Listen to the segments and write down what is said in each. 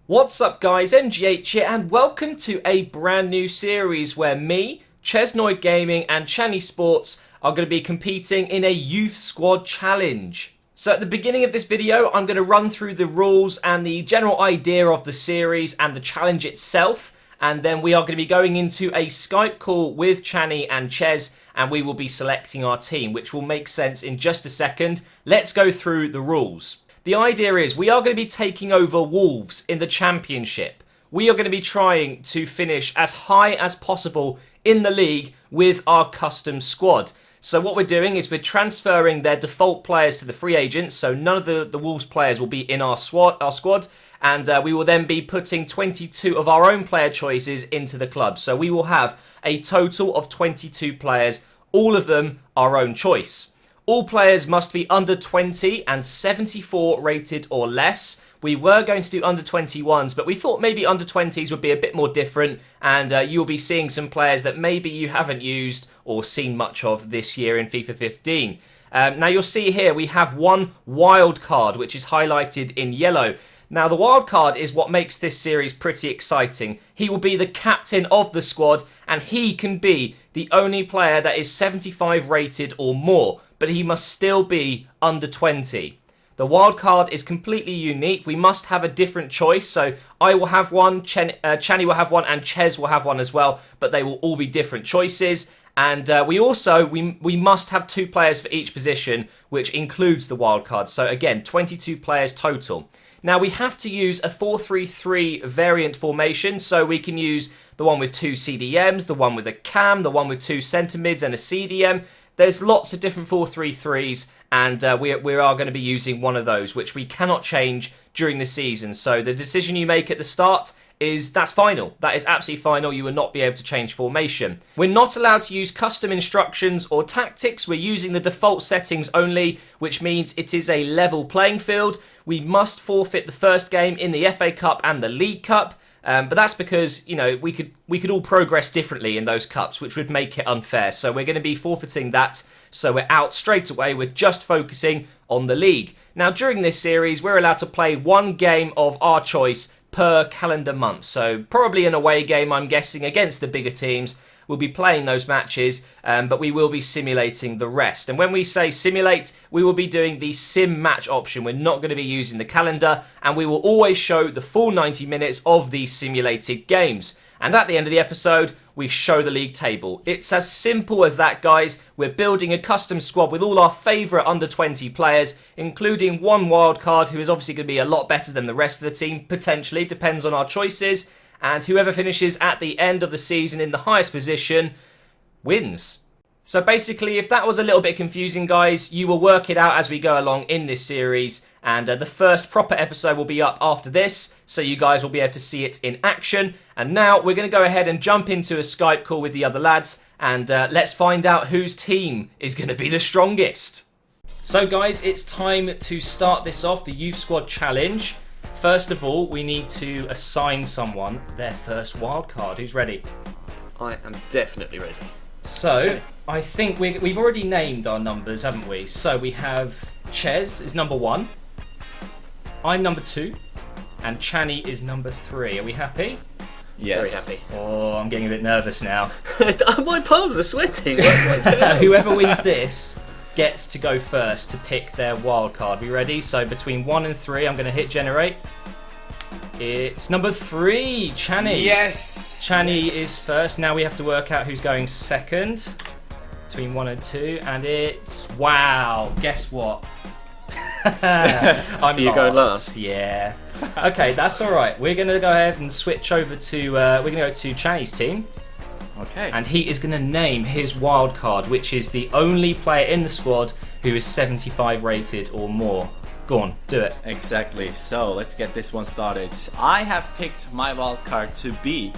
What's up guys, MGH here and welcome to a brand new series where me, Chesnoid Gaming and Cani Sports are going to be competing in a youth squad challenge. So at the beginning of this video I'm going to run through the rules and the general idea of the series and the challenge itself, and then we are going to be going into a Skype call with Cani and Ches and we will be selecting our team, which will make sense in just a second. Let's go through the rules. The idea is we are going to be taking over Wolves in the Championship. We are going to be trying to finish as high as possible in the league with our custom squad. So what we're doing is we're transferring their default players to the free agents, so none of the Wolves players will be in our squad, and we will then be putting 22 of our own player choices into the club. So we will have a total of 22 players, all of them our own choice. All players must be under 20 and 74 rated or less. We were going to do under 21s, but we thought maybe under 20s would be a bit more different, and you'll be seeing some players that maybe you haven't used or seen much of this year in FIFA 15. Now you'll see here we have one wild card, which is highlighted in yellow. Now the wild card is what makes this series pretty exciting. He will be the captain of the squad, and he can be the only player that is 75 rated or more, but he must still be under 20. The wild card is completely unique. We must have a different choice. So I will have one, Cani will have one, and Ches will have one as well. But they will all be different choices. And we must have 2 players for each position, which includes the wild card. So again, 22 players total. Now we have to use a 4-3-3 variant formation. So we can use the one with 2 CDMs, the one with a cam, the one with 2 centre mids and a CDM. There's lots of different 4-3-3s, and we are going to be using one of those, which we cannot change during the season. So the decision you make at the start that's final. That is absolutely final. You will not be able to change formation. We're not allowed to use custom instructions or tactics. We're using the default settings only, which means it is a level playing field. We must forfeit the first game in the FA Cup and the League Cup. But that's because, you know, we could all progress differently in those cups, which would make it unfair. So we're going to be forfeiting that. So we're out straight away. We're just focusing on the league. Now, during this series, we're allowed to play 1 game of our choice per calendar month. So probably an away game, I'm guessing, against the bigger teams. We'll be playing those matches, but we will be simulating the rest. And when we say simulate, we will be doing the sim match option. We're not going to be using the calendar, and we will always show the full 90 minutes of these simulated games. And at the end of the episode, we show the league table. It's as simple as that, guys. We're building a custom squad with all our favourite under 20 players, including one wild card who is obviously going to be a lot better than the rest of the team, potentially, depends on our choices. And whoever finishes at the end of the season in the highest position wins. So basically, if that was a little bit confusing, guys, you will work it out as we go along in this series. And the first proper episode will be up after this, so you guys will be able to see it in action. And now we're going to go ahead and jump into a Skype call with the other lads, and let's find out whose team is going to be the strongest. So guys, it's time to start this off, the Youth Squad Challenge. First of all, we need to assign someone their first wildcard. Who's ready? I am definitely ready. So, okay. I think we've already named our numbers, haven't we? So we have Ches is number 1, I'm number 2, and Cani is number 3. Are we happy? Yes. Very happy. Oh, I'm getting a bit nervous now. My palms are sweating. Whoever wins this gets to go first to pick their wild card. We ready? So between 1 and 3, I'm going to hit generate. It's number 3, Cani. Yes. Cani is first. Now we have to work out who's going second. Between 1 and 2, and it's wow. Guess what? I'm you go last. Yeah. Okay, that's all right. We're going to go ahead and switch over to. We're going to go to Cani's team. Okay. And he is going to name his wild card, which is the only player in the squad who is 75 rated or more. Go on, do it. Exactly. So let's get this one started. I have picked my wild card to be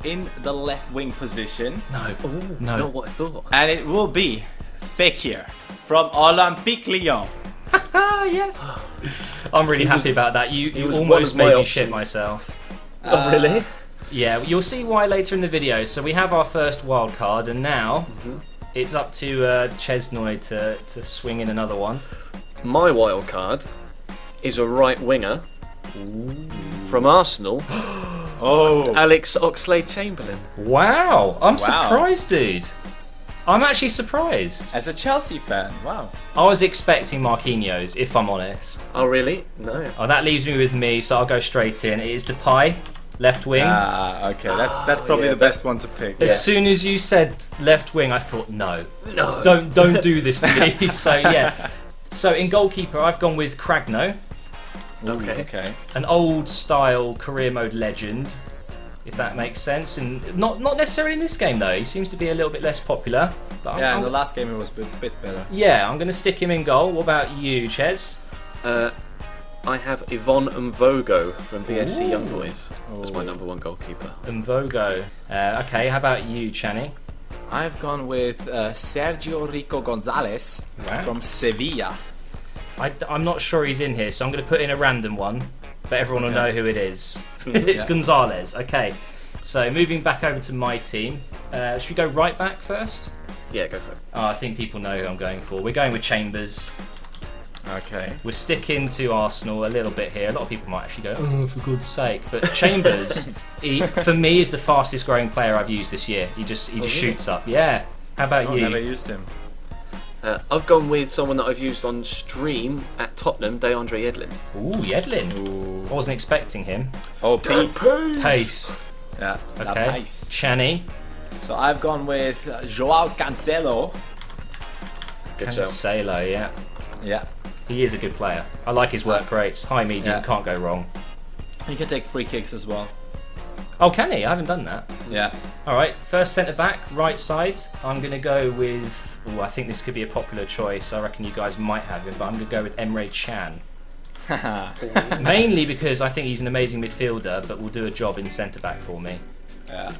in the left wing position. No. Ooh, No. Not what I thought. And it will be Fekir from Olympique Lyon. Ah, yes. I'm really happy about that. You almost made me shit myself. Oh, really? Yeah, you'll see why later in the video. So we have our first wild card, and now it's up to Chesnoid to swing in another one. My wild card is a right winger From Arsenal, Oh. Alex Oxlade-Chamberlain. Wow, I'm Wow. surprised, dude. I'm actually surprised. As a Chelsea fan, wow. I was expecting Marquinhos, if I'm honest. Oh, really? No. Oh, that leaves me with me, so I'll go straight in. It is Depay, left wing. Ah, okay. That's probably yeah, the best one to pick. As soon as you said left wing, I thought, no, No. don't do this to me. So yeah. So in goalkeeper, I've gone with Cragno, Okay. Okay. an old style career mode legend, if that makes sense. And not necessarily in this game though. He seems to be a little bit less popular. But Yeah, in the last game it was a bit better. yeah, I'm going to stick him in goal. What about you, Ches? I have Yvonne Mvogo from BSC Ooh. Young Boys as my number one goalkeeper. Mvogo. Okay, how about you, Chani? I've gone with Sergio Rico Gonzalez Wow. from Sevilla. I'm not sure he's in here, so I'm going to put in a random one, but everyone will know who it is. It's Yeah. Gonzalez. Okay, so moving back over to my team. Should we go right back first? Yeah, go for it. Oh, I think people know who I'm going for. We're going with Chambers. Okay. We're sticking to Arsenal a little bit here. A lot of people might actually go, oh, for God's sake. But Chambers, for me, is the fastest growing player I've used this year. He just really? shoots up. Yeah. How about Oh, you? never used him. I've gone with someone that I've used on stream at Tottenham, DeAndre Yedlin. Ooh, Yedlin. Ooh. I wasn't expecting him. Oh, Pete. Pace. Yeah. La Okay. Pace. Channy. So I've gone with Joao Cancelo. Good shout. Cancelo, yeah. Yeah. He is a good player. I like his work rates. High, medium, Yeah. can't go wrong. He can take free kicks as well. Oh, can he? I haven't done that. Yeah. All right, first centre back, right side. I'm going to go with. Oh, I think this could be a popular choice. I reckon you guys might have him, but I'm going to go with Emre Can. Mainly because I think he's an amazing midfielder, but will do a job in centre back for me. Yeah.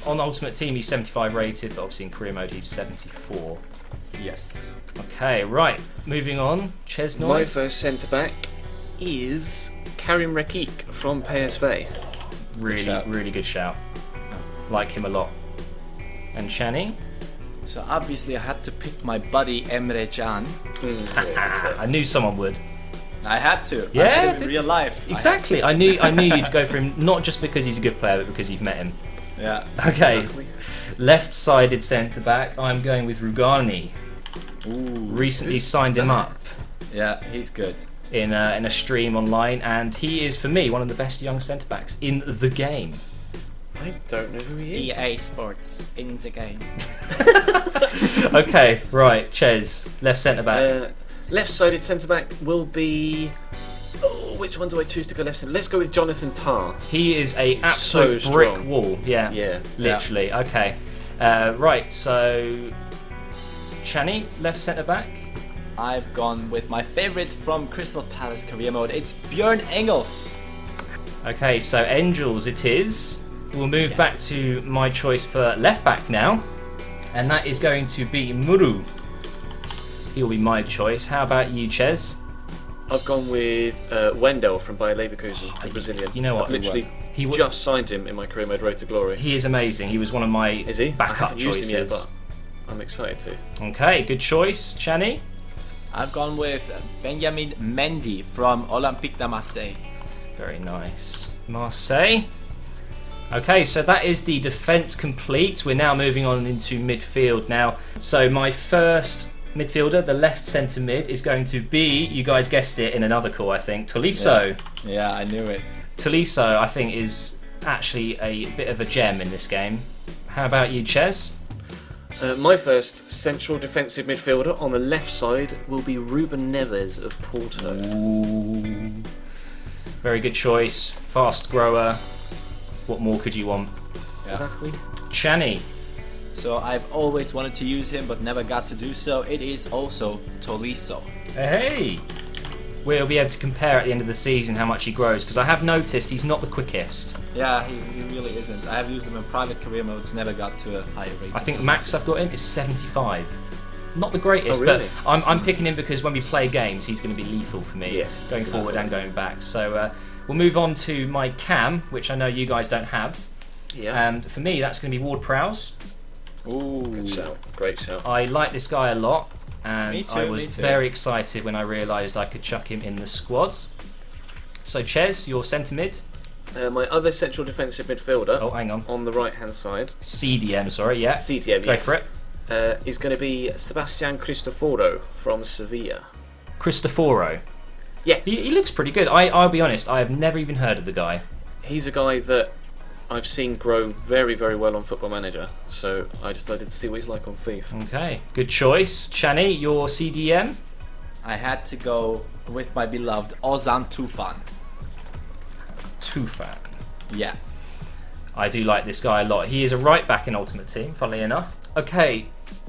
On Ultimate Team, he's 75 rated, but obviously in career mode, he's 74. Yes. Okay, right. Moving on. My Chesnoy. first centre back is Karim Rekik from PSV. Really, shout. really good shout. Like him a lot. And Shani? So obviously I had to pick my buddy Emre Can. I knew someone would. I had to. Yeah, I had him in th- real life. Exactly. I knew you'd go for him, not just because he's a good player, but because you've met him. Yeah. Okay. Exactly. Left-sided centre back. I'm going with Rugani. Ooh. Recently signed him up Yeah, he's good. in a stream online, and he is for me one of the best young centre backs in the game. I don't know who he is. EA Sports in the game. Okay, right. Ches, left centre back. Left-sided centre back will be. Oh, which one do I choose to go left centre? Let's go with Jonathan Tah. He is a absolute so brick strong. wall. Yeah. Yeah. Literally. Okay. Right. So, Chani, left centre back. I've gone with my favorite from Crystal Palace career mode. It's Björn Engels. Okay. So Angels it is. We'll move Yes. back to my choice for left back now, and that is going to be Muru. He'll be my choice. How about you, Ches? I've gone with Wendell from Bayer Leverkusen, the Brazilian. You know what? I've literally He w- just signed him in my career mode Road to Glory. He is amazing. He was one of my Is he? I backup haven't used choices. him yet, but I'm excited to. Okay, good choice, Chani. I've gone with Benjamin Mendy from Olympique de Marseille. Very nice. Marseille. Okay, so that is the defence complete. We're now moving on into midfield now. So my first midfielder, the left centre mid, is going to be, you guys guessed it in another call, I think, Tolisso. Yeah, I knew it. Tolisso, I think, is actually a bit of a gem in this game. How about you, Ches? My first central defensive midfielder on the left side will be Ruben Neves of Porto. Ooh. Very good choice. Fast grower. What more could you want? Yeah. Exactly. Chani. So I've always wanted to use him but never got to do so. It is also Tolisso. Hey! We'll be able to compare at the end of the season how much he grows, because I have noticed he's not the quickest. Yeah, he really isn't. I have used him in private career modes, never got to a higher rate. I think max I've got him is 75. Not the greatest, Oh, really? but I'm picking him because when we play games, he's going to be lethal for me, Yeah. going forward and going back. So we'll move on to my cam, which I know you guys don't have. Yeah. And for me, that's going to be Ward Prowse. Ooh. Good shout. Great shout. I like this guy a lot, and Me too, I was me too. very excited when I realised I could chuck him in the squads. So Ches, your centre mid. My other central defensive midfielder. Oh, hang on the right hand side. CDM, sorry, yeah. CDM, Go yes. for it. Is going to be Sebastian Cristoforo from Sevilla. Cristoforo. Yes. He looks pretty good. I'll be honest, I have never even heard of the guy. He's a guy that I've seen grow very, very well on Football Manager, so I decided to see what he's like on FIFA. Okay, good choice. Chani, your CDM? I had to go with my beloved Ozan Tufan. Tufan. Yeah. I do like this guy a lot. He is a right back in Ultimate Team, funnily enough. Okay,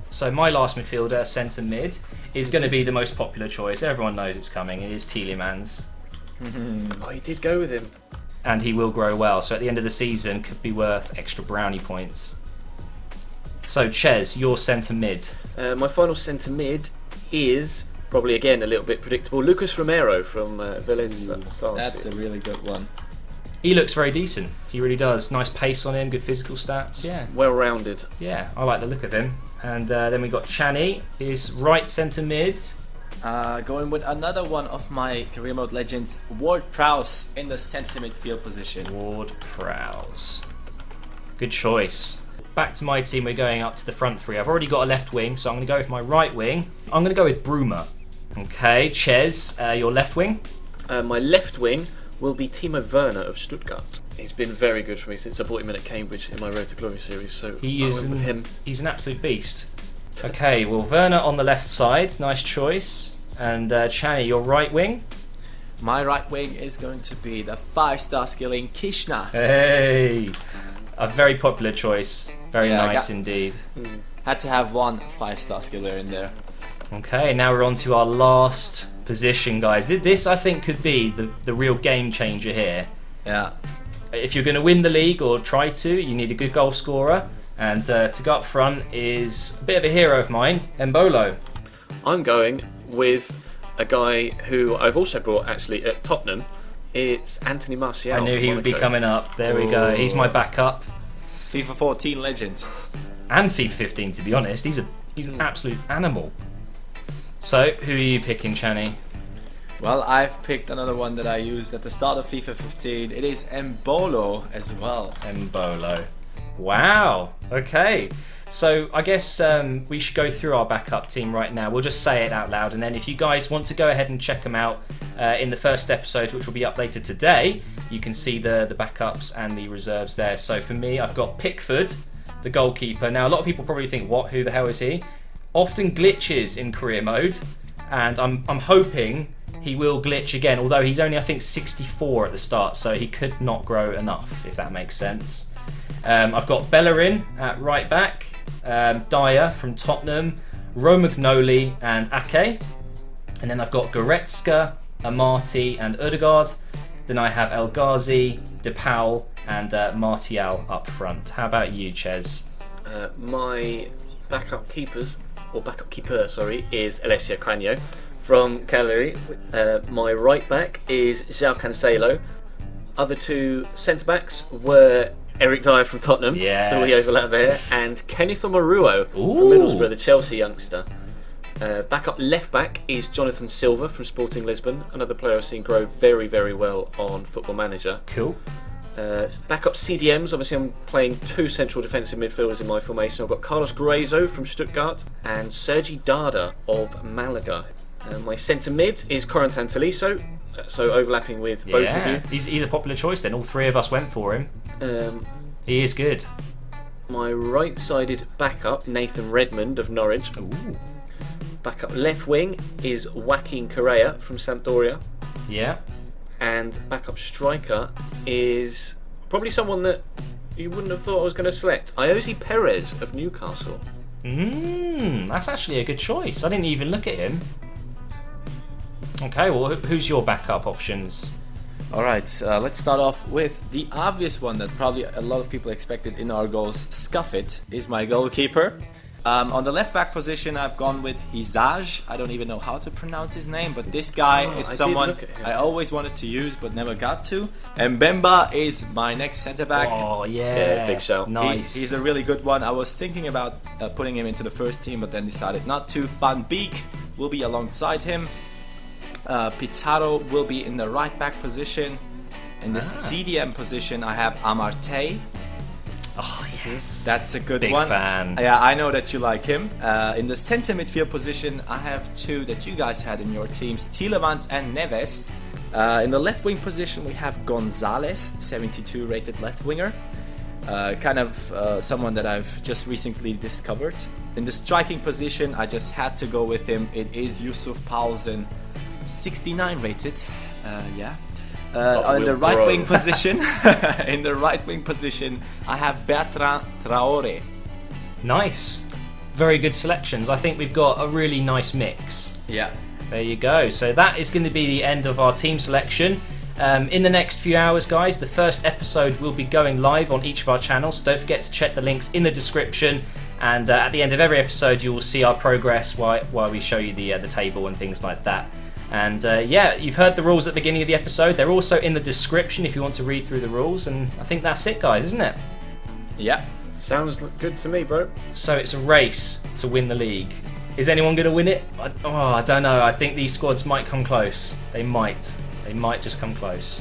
so my last midfielder, centre mid, is going to be the most popular choice. Everyone knows it's coming. It is Tielemans. Oh, you did go with him. And he will grow well, so at the end of the season could be worth extra brownie points. So Ches, your centre mid. My final centre mid is probably again a little bit predictable. Lucas Romero from Vélez Sarsfield. That's a really good one. He looks very decent. He really does. Nice pace on him, good physical stats. Yeah, Well-rounded. yeah, I like the look of him. And then we got Chani, his right centre mid. Going with another one of my career mode legends, Ward Prowse in the centre midfield position. Ward Prowse. Good choice. Back to my team, we're going up to the front three. I've already got a left wing, so I'm going to go with my right wing. I'm going to go with Bruma. Okay, Ches, your left wing. My left wing will be Timo Werner of Stuttgart. He's been very good for me since I bought him in at Cambridge in my Road to Glory series, so I went with him. He's an absolute beast. Okay, well, Werner on the left side, nice choice. And Chani, your right wing. My right wing is going to be the 5-star skilling Kishna. Hey, a very popular choice. Very nice indeed. Had to have one 5-star skiller in there. Okay, now we're on to our last position, guys. This, I think, could be the real game changer here. Yeah. If you're going to win the league, or try to, you need a good goal scorer. And to go up front is a bit of a hero of mine, Embolo. I'm going with a guy who I've also brought actually at Tottenham. It's Anthony Martial. I knew he would be coming up. There we go. He's my backup. FIFA 14 legend. And FIFA 15, to be honest. He's an absolute animal. So, who are you picking, Chani? Well, I've picked another one that I used at the start of FIFA 15. It is Embolo as well. Embolo. Wow. Okay. So I guess we should go through our backup team right now. We'll just say it out loud, and then if you guys want to go ahead and check them out in the first episode, which will be uploaded today, you can see the backups and the reserves there. So for me, I've got Pickford, the goalkeeper. Now a lot of people probably think, what? Who the hell is he? Often glitches in career mode, and I'm hoping he will glitch again. Although he's only, I think, 64 at the start, so he could not grow enough, if that makes sense. I've got Bellerin at right back, Dyer from Tottenham, Romagnoli and Ake. And then I've got Goretzka, Amati and Ødegaard. Then I have El Ghazi, DePaul and Martial up front. How about you, Ches? My backup keeper, is Alessio Cranio from Cagliari. My right back is João Cancelo. Other two centre backs were Eric Dyer from Tottenham, so we overlap there, and Kenneth Omaruo from Middlesbrough, the Chelsea youngster. Backup left back is Jonathan Silva from Sporting Lisbon, another player I've seen grow very, very well on Football Manager. Cool. Backup CDMs, obviously I'm playing two central defensive midfielders in my formation. I've got Carlos Gruezo from Stuttgart and Sergi Dada of Malaga. My centre mid is Corentin Tolisso, so overlapping with both of you. He's a popular choice then. All three of us went for him. He is good. My right-sided backup, Nathan Redmond of Norwich. Ooh. Backup left wing is Joaquin Correa from Sampdoria. Yeah. And backup striker is probably someone that you wouldn't have thought I was going to select. Iosi Perez of Newcastle. That's actually a good choice. I didn't even look at him. Okay, well, who's your backup options? Alright, let's start off with the obvious one that probably a lot of people expected in our goals. Scuffit is my goalkeeper. On the left back position, I've gone with Hizaj. I don't even know how to pronounce his name, but this guy is someone I always wanted to use but never got to. And Mbemba is my next centre back. Oh, yeah. Big shout. Nice. He's a really good one. I was thinking about putting him into the first team, but then decided not to. Van Beek will be alongside him. Pizarro will be in the right back position. In the CDM position, I have Amartey. Oh, yes. That's a good Big one. fan. Yeah, I know that you like him. In the center midfield position, I have two that you guys had in your teams, Tielemans and Neves. In the left wing position, we have Gonzalez, 72 rated left winger. Someone that I've just recently discovered. In the striking position, I just had to go with him. It is Yusuf Paulsen, 69 rated. In the right wing position, I have Bertrand Traore. Nice. Very good selections. I think we've got a really nice mix. Yeah. There you go. So that is going to be the end of our team selection. In the next few hours, guys, the first episode will be going live on each of our channels. So don't forget to check the links in the description. And at the end of every episode, you will see our progress while we show you the table and things like that. And you've heard the rules at the beginning of the episode. They're also in the description if you want to read through the rules. And I think that's it, guys, isn't it? Yeah. Sounds good to me, bro. So it's a race to win the league. Is anyone going to win it? I don't know. I think these squads might come close. They might just come close.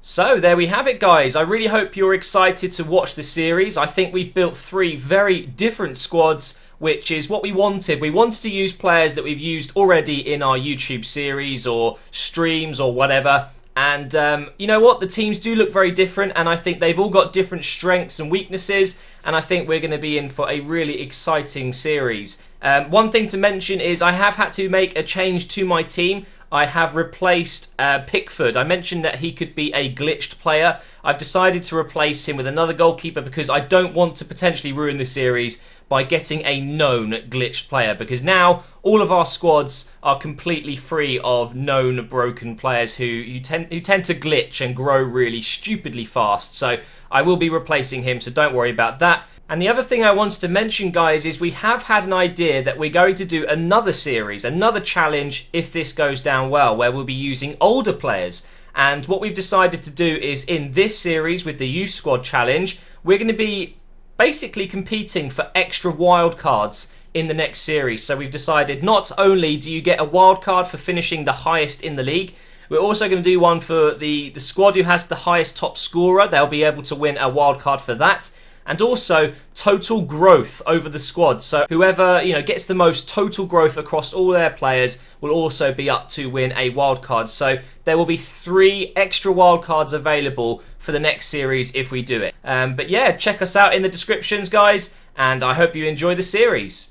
So there we have it, guys. I really hope you're excited to watch the series. I think we've built 3 very different squads, which is what we wanted. We wanted to use players that we've used already in our YouTube series or streams or whatever. And you know what? The teams do look very different, and I think they've all got different strengths and weaknesses, and I think we're going to be in for a really exciting series. One thing to mention is I have had to make a change to my team. I have replaced Pickford. I mentioned that he could be a glitched player. I've decided to replace him with another goalkeeper because I don't want to potentially ruin the series by getting a known glitched player, because now all of our squads are completely free of known broken players who tend to glitch and grow really stupidly fast. So I will be replacing him, so don't worry about that. And the other thing I wanted to mention, guys, is we have had an idea that we're going to do another series, another challenge, if this goes down well, where we'll be using older players. And what we've decided to do is, in this series with the Youth Squad Challenge, we're going to be basically competing for extra wildcards in the next series. So we've decided not only do you get a wildcard for finishing the highest in the league, we're also going to do one for the squad who has the highest top scorer. They'll be able to win a wildcard for that. And also total growth over the squad. So whoever gets the most total growth across all their players will also be up to win a wildcard. So there will be 3 extra wildcards available for the next series if we do it. But yeah, check us out in the descriptions, guys, and I hope you enjoy the series.